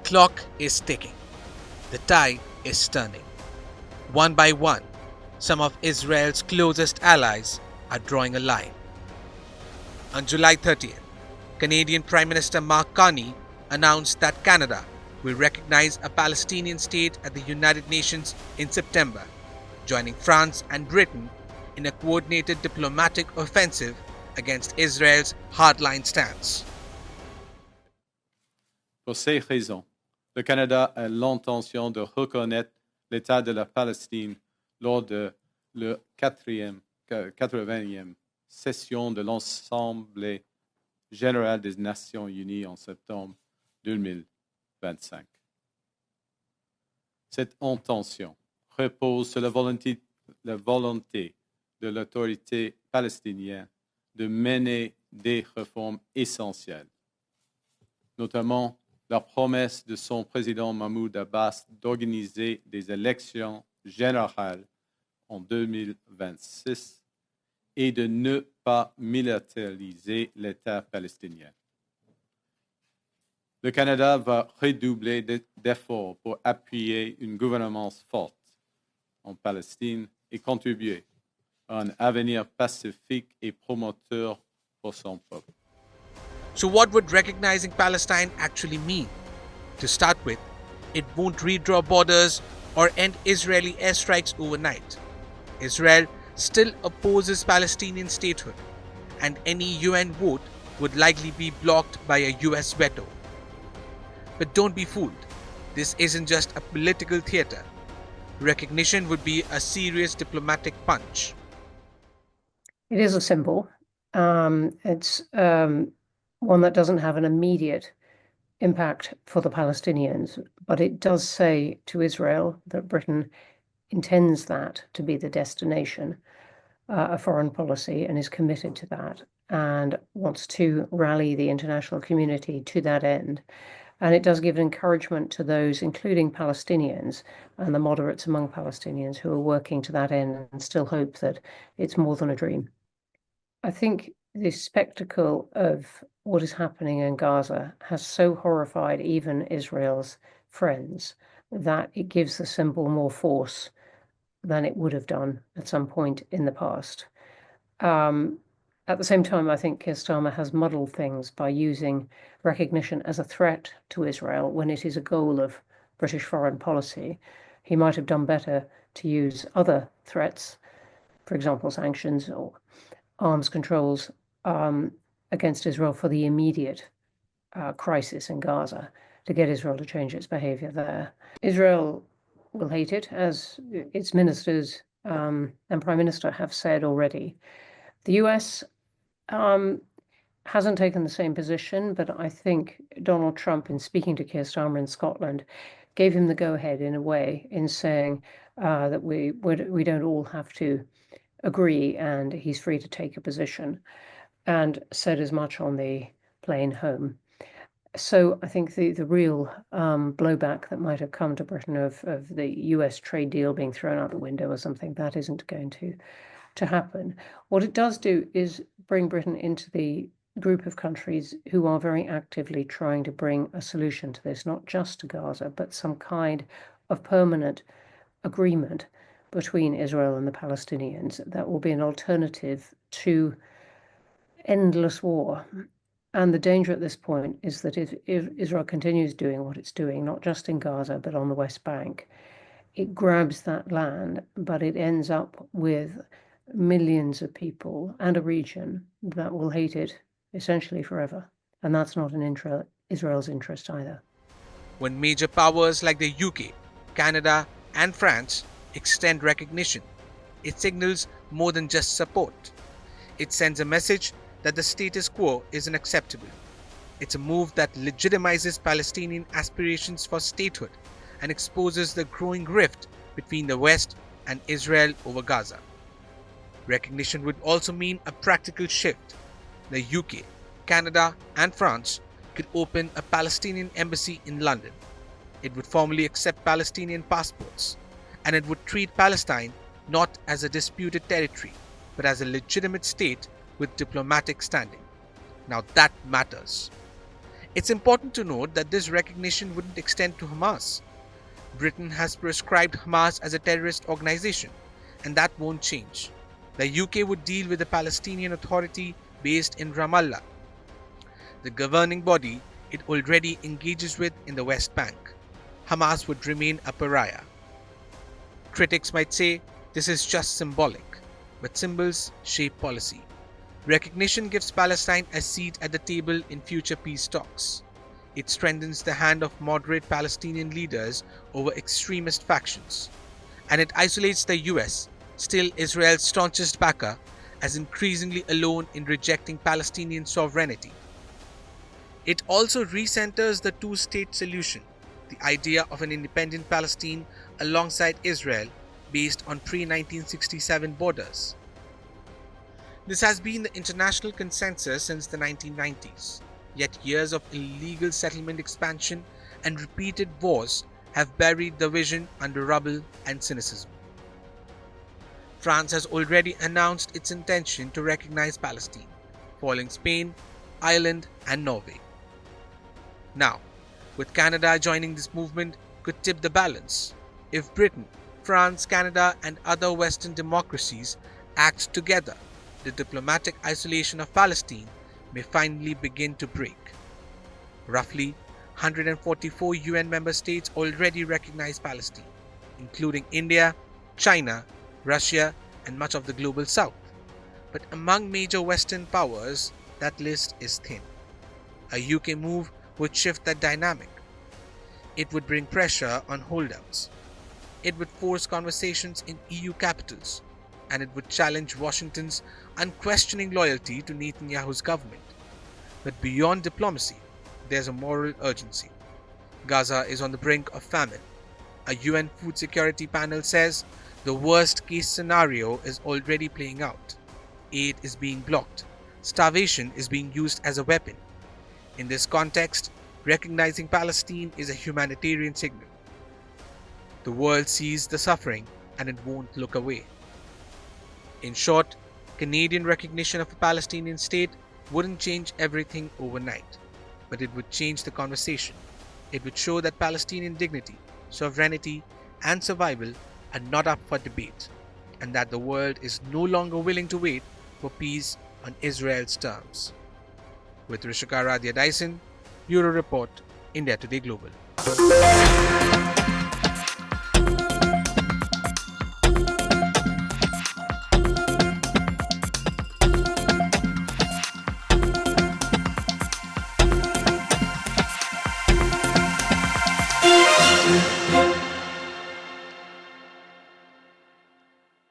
clock is ticking. The tide is turning. One by one, some of Israel's closest allies are drawing a line. On July 30th, Canadian Prime Minister Mark Carney announced that Canada will recognize a Palestinian state at the United Nations in September, joining France and Britain in a coordinated diplomatic offensive against Israel's hardline stance. Pour ces raisons, le Canada a l'intention de reconnaître l'État de la Palestine lors de la 80e session de l'Assemblée générale des Nations unies en septembre 2025. Cette intention repose sur la volonté de l'autorité palestinienne de mener des réformes essentielles, notamment la promesse de son président Mahmoud Abbas d'organiser des élections générales en 2026 et de ne pas militariser l'État palestinien. Le Canada va redoubler d'efforts pour appuyer une gouvernance forte en Palestine et contribuer à un avenir pacifique et promoteur pour son peuple. So what would recognizing Palestine actually mean? To start with, it won't redraw borders or end Israeli airstrikes overnight. Israel still opposes Palestinian statehood, and any UN vote would likely be blocked by a US veto. But don't be fooled. This isn't just a political theater. Recognition would be a serious diplomatic punch. It is a symbol. It's one that doesn't have an immediate impact for the Palestinians, but it does say to Israel that Britain intends that to be the destination of foreign policy and is committed to that and wants to rally the international community to that end. And it does give encouragement to those, including Palestinians and the moderates among Palestinians who are working to that end and still hope that it's more than a dream. I think the spectacle of what is happening in Gaza has so horrified even Israel's friends that it gives the symbol more force than it would have done at some point in the past. At the same time, I think Keir Starmer has muddled things by using recognition as a threat to Israel when it is a goal of British foreign policy. He might have done better to use other threats, for example, sanctions or arms controls against Israel for the immediate crisis in Gaza to get Israel to change its behavior there. Israel will hate it, as its ministers and Prime Minister have said already. The US hasn't taken the same position, but I think Donald Trump, in speaking to Keir Starmer in Scotland, gave him the go-ahead in a way in saying that we don't all have to agree and he's free to take a position, and said as much on the plane home. So I think the real blowback that might have come to Britain of the US trade deal being thrown out the window or something, that isn't going to happen. What it does do is bring Britain into the group of countries who are very actively trying to bring a solution to this, not just to Gaza, but some kind of permanent agreement between Israel and the Palestinians that will be an alternative to endless war. And the danger at this point is that if Israel continues doing what it's doing, not just in Gaza, but on the West Bank, it grabs that land, but it ends up with millions of people and a region that will hate it essentially forever. And that's not in Israel's interest either. When major powers like the UK, Canada, and France extend recognition, it signals more than just support. It sends a message that the status quo isn't acceptable. It's a move that legitimizes Palestinian aspirations for statehood and exposes the growing rift between the West and Israel over Gaza. Recognition would also mean a practical shift. The UK, Canada, and France could open a Palestinian embassy in London. It would formally accept Palestinian passports, and it would treat Palestine not as a disputed territory, but as a legitimate state with diplomatic standing. Now that matters. It's important to note that this recognition wouldn't extend to Hamas. Britain has proscribed Hamas as a terrorist organization, and that won't change. The UK would deal with the Palestinian Authority based in Ramallah, the governing body it already engages with in the West Bank. Hamas would remain a pariah. Critics might say this is just symbolic, but symbols shape policy. Recognition gives Palestine a seat at the table in future peace talks. It strengthens the hand of moderate Palestinian leaders over extremist factions. And it isolates the US, still Israel's staunchest backer, as increasingly alone in rejecting Palestinian sovereignty. It also recenters the two-state solution, the idea of an independent Palestine alongside Israel based on pre-1967 borders. This has been the international consensus since the 1990s, yet years of illegal settlement expansion and repeated wars have buried the vision under rubble and cynicism. France has already announced its intention to recognize Palestine, following Spain, Ireland, and Norway. Now, with Canada joining this movement, could tip the balance. If Britain, France, Canada, and other Western democracies act together, the diplomatic isolation of Palestine may finally begin to break. Roughly 144 UN member states already recognize Palestine, including India, China, Russia, and much of the global south. But among major Western powers, that list is thin. A UK move would shift that dynamic. It would bring pressure on holdouts. It would force conversations in EU capitals, and it would challenge Washington's unquestioning loyalty to Netanyahu's government. But beyond diplomacy, there's a moral urgency. Gaza is on the brink of famine. A UN Food Security panel says the worst-case scenario is already playing out. Aid is being blocked. Starvation is being used as a weapon. In this context, recognizing Palestine is a humanitarian signal. The world sees the suffering and it won't look away. In short, Canadian recognition of a Palestinian state wouldn't change everything overnight, but it would change the conversation. It would show that Palestinian dignity, sovereignty, and survival are not up for debate, and that the world is no longer willing to wait for peace on Israel's terms. With Rishika Radhya Dyson, Euro Report, India Today Global.